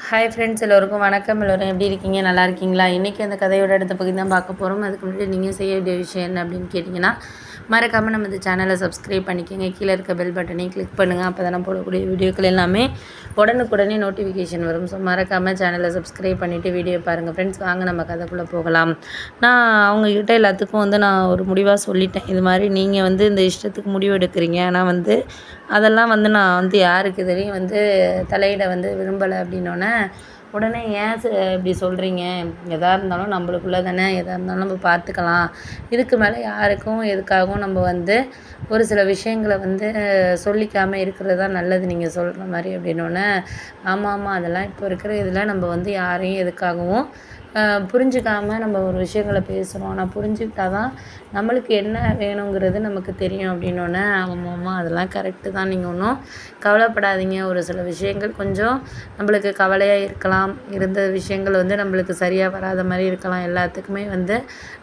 Hi friends, எல்லோருக்கும் வணக்கம். எல்லோரும் எப்படி இருக்கீங்க? நல்லா இருக்கீங்களா? இன்றைக்கி அந்த கதையோட அடுத்த பகுதி தான் பார்க்க போகிறோம். அதுக்கு முன்னாடி நீங்கள் செய்ய வேண்டிய விஷயம் என்ன அப்படின்னு கேட்டிங்கன்னா, மறக்காமல் நம்ம இந்த சேனலை சப்ஸ்கிரைப் பண்ணிக்கோங்க. கீழே இருக்க பெல் பட்டனையும் கிளிக் பண்ணுங்கள். அப்போ தான் போடக்கூடிய வீடியோக்கள் எல்லாமே உடனுக்குடனே நோட்டிஃபிகேஷன் வரும். ஸோ மறக்காமல் சேனலை சப்ஸ்கிரைப் பண்ணிவிட்டு வீடியோ பாருங்கள். ஃப்ரெண்ட்ஸ், வாங்க நம்ம கதைக்குள்ளே போகலாம். நான் அவங்கக்கிட்ட எல்லாத்துக்கும் நான் ஒரு முடிவாக சொல்லிட்டேன். இது மாதிரி நீங்கள் இந்த இஷ்டத்துக்கு முடிவு எடுக்கிறீங்க. ஆனால் அதெல்லாம் நான் யாருக்கு இதையும் தலையிட விரும்பலை அப்படின்னோடனே, உடனே ஏன் இப்படி சொல்கிறீங்க? எதாக இருந்தாலும் நம்மளுக்குள்ளே தானே, எதாக இருந்தாலும் நம்ம பார்த்துக்கலாம். இதுக்கு மேலே யாருக்கும் எதுக்காகவும் நம்ம ஒரு சில விஷயங்களை சொல்லிக்காமல் இருக்கிறது தான் நல்லது நீங்கள் சொல்கிற மாதிரி அப்படின்னோடனே, ஆமாம் அதெல்லாம் இப்போ இருக்கிற இதில் நம்ம யாரையும் எதுக்காகவும் புரிஞ்சுக்காமல் நம்ம ஒரு விஷயங்களை பேசுகிறோம். ஆனால் புரிஞ்சுக்கிட்டா தான் நம்மளுக்கு என்ன வேணுங்கிறது நமக்கு தெரியும் அப்படின்னோடனே, ஆமாம்மா அதெல்லாம் கரெக்டு தான், நீங்கள் ஒன்றும் கவலைப்படாதீங்க. ஒரு சில விஷயங்கள் கொஞ்சம் நம்மளுக்கு கவலையாக இருக்கலாம். இருந்த விஷயங்கள் நம்மளுக்கு சரியாக வராத மாதிரி இருக்கலாம். எல்லாத்துக்குமே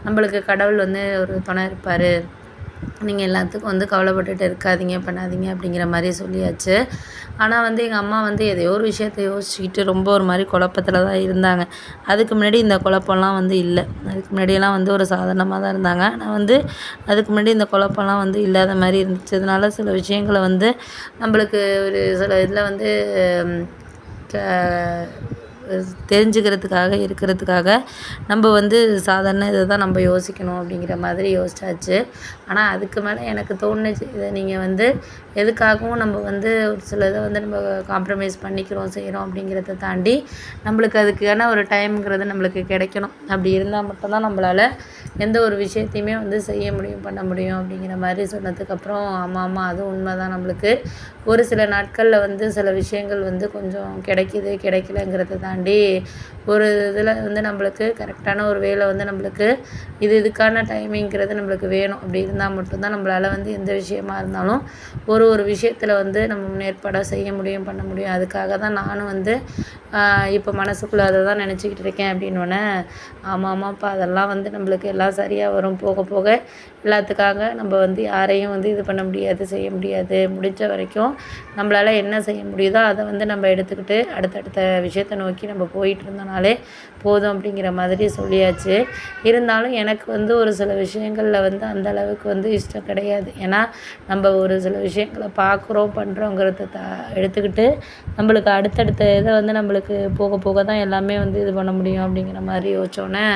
நம்மளுக்கு கடவுள் ஒரு துணை இருப்பார். நீங்கள் எல்லாத்துக்கும் கவலைப்பட்டுட்டு இருக்காதீங்க, பண்ணாதீங்க அப்படிங்கிற மாதிரி சொல்லியாச்சு. ஆனால் எங்கள் அம்மா எதையோ ஒரு விஷயத்தை யோசிச்சுக்கிட்டு ரொம்ப ஒரு மாதிரி குழப்பத்தில் தான் இருந்தாங்க. அதுக்கு முன்னாடி இந்த குழப்பம்லாம் இல்லை. அதுக்கு முன்னாடியெல்லாம் ஒரு சாதாரணமாக தான் இருந்தாங்க. ஆனால் அதுக்கு முன்னாடி இந்த குழப்பம்லாம் இல்லாத மாதிரி இருந்துச்சு. அதனால சில விஷயங்களை நம்மளுக்கு ஒரு சில இதில் தெரிஞ்சுக்கிறதுக்காக இருக்கிறதுக்காக நம்ம சாதாரண இதை தான் நம்ம யோசிக்கணும் அப்படிங்கிற மாதிரி யோசிச்சாச்சு. ஆனால் அதுக்கு மேலே எனக்கு தோணுச்சு, இதை நீங்கள் எதுக்காகவும் நம்ம ஒரு சில இதை நம்ம காம்ப்ரமைஸ் பண்ணிக்கிறோம், செய்கிறோம் அப்படிங்கிறத தாண்டி நம்மளுக்கு அதுக்கான ஒரு டைம்ங்கிறது நம்மளுக்கு கிடைக்கணும். அப்படி இருந்தால் மட்டும்தான் நம்மளால் எந்த ஒரு விஷயத்தையுமே செய்ய முடியும், பண்ண முடியும் அப்படிங்கிற மாதிரி சொன்னதுக்கப்புறம், ஆமாம் அதுவும் உண்மை தான். நம்மளுக்கு ஒரு சில நாட்களில் சில விஷயங்கள் கொஞ்சம் கிடைக்கிது கிடைக்கலங்கிறத தாண்டி ஒரு இதில் நம்மளுக்கு கரெக்டான ஒரு வேலை நம்மளுக்கு இதுக்கான டைமிங்கிறது நம்மளுக்கு வேணும். அப்படி இருந்தால் மட்டும்தான் நம்மளால் எந்த விஷயமா இருந்தாலும் ஒரு விஷயத்தில் நம்ம முன்னேற்பாடாக செய்ய முடியும், பண்ண முடியும். அதுக்காக தான் நானும் இப்போ மனசுக்குள்ளே அதை தான் நினச்சிக்கிட்டு இருக்கேன் அப்படின்னோடனே, ஆமாம்மாப்பா அதெல்லாம் நம்மளுக்கு எல்லாம் சரியாக வரும். போக போக எல்லாத்துக்காக நம்ம யாரையும் இது பண்ண முடியாது, செய்ய முடியாது. முடிஞ்ச வரைக்கும் நம்மளால் என்ன செய்ய முடியுதோ அதை நம்ம எடுத்துக்கிட்டு அடுத்தடுத்த விஷயத்தை நோக்கி நம்ம போயிட்டு இருந்தோம்னாலே போதும் அப்படிங்கிற மாதிரி சொல்லியாச்சு. இருந்தாலும் எனக்கு ஒரு சில விஷயங்களில் அந்த அளவுக்கு இஷ்டம் கிடையாது. ஏன்னா நம்ம ஒரு சில விஷயங்களை பார்க்குறோம், பண்ணுறோங்கிறத எடுத்துக்கிட்டு நம்மளுக்கு அடுத்தடுத்த இதை நம்மளுக்கு போக போக தான் எல்லாமே இது பண்ண முடியும் அப்படிங்கிற மாதிரி யோசிச்சோன்னே,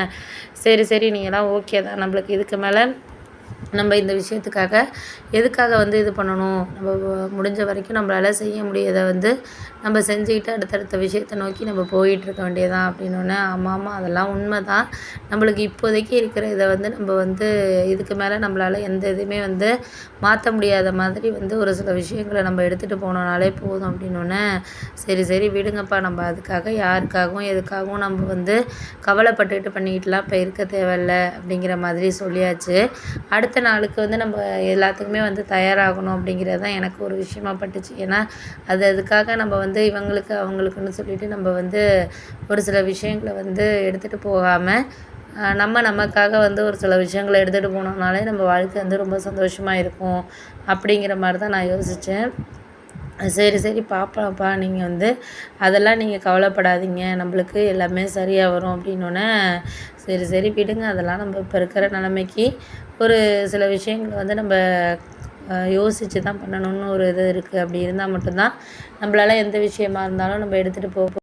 சரி நீங்களாம் ஓகே தான். நம்மளுக்கு இதுக்கு மேலே நம்ம இந்த விஷயத்துக்காக எதுக்காக இது பண்ணணும்? நம்ம முடிஞ்ச வரைக்கும் நம்மளால் செய்ய முடியதை நம்ம செஞ்சுக்கிட்டு அடுத்தடுத்த விஷயத்தை நோக்கி நம்ம போயிட்டுருக்க வேண்டியதான் அப்படின்னோடனே, ஆமாம் அதெல்லாம் உண்மை தான். நம்மளுக்கு இப்போதைக்கு இருக்கிற இதை நம்ம இதுக்கு மேலே நம்மளால் எந்த இதுவுமே மாற்ற முடியாத மாதிரி ஒரு சில விஷயங்களை நம்ம எடுத்துகிட்டு போனோம்னாலே போதும் அப்படின்னோடனே, சரி விடுங்கப்பா, நம்ம அதுக்காக யாருக்காகவும் எதுக்காகவும் நம்ம கவலைப்பட்டுட்டு பண்ணிக்கிட்டுலாம் இப்போ இருக்க தேவையில்ல அப்படிங்கிற மாதிரி சொல்லியாச்சு. அடுத்த நாளுக்கு நம்ம எல்லாத்துக்குமே தயாராகணும் அப்படிங்கிறது தான் எனக்கு ஒரு விஷயமா பட்டுச்சு. ஏன்னா அதுக்காக நம்ம இவங்களுக்கு அவங்களுக்குன்னு சொல்லிட்டு நம்ம ஒரு சில விஷயங்களை எடுத்துகிட்டு போகாமல் நமக்காக ஒரு சில விஷயங்களை எடுத்துகிட்டு போனோம்னாலே நம்ம வாழ்க்கை ரொம்ப சந்தோஷமாக இருக்கும் அப்படிங்கிற மாதிரி தான் நான் யோசித்தேன். சரி பார்ப்போம்ப்பா, நீங்கள் அதெல்லாம் நீங்கள் கவலைப்படாதீங்க, நம்மளுக்கு எல்லாமே சரியாக வரும் அப்படின்னோடனே, சரி விடுங்க. அதெல்லாம் நம்ம இப்போ இருக்கிற நிலைமைக்கு ஒரு சில விஷயங்களை நம்ம யோசித்து தான் பண்ணணும்னு ஒரு இது இருக்குது. அப்படி இருந்தால் மட்டும்தான் நம்மளால் எந்த விஷயமா இருந்தாலும் நம்ம எடுத்துகிட்டு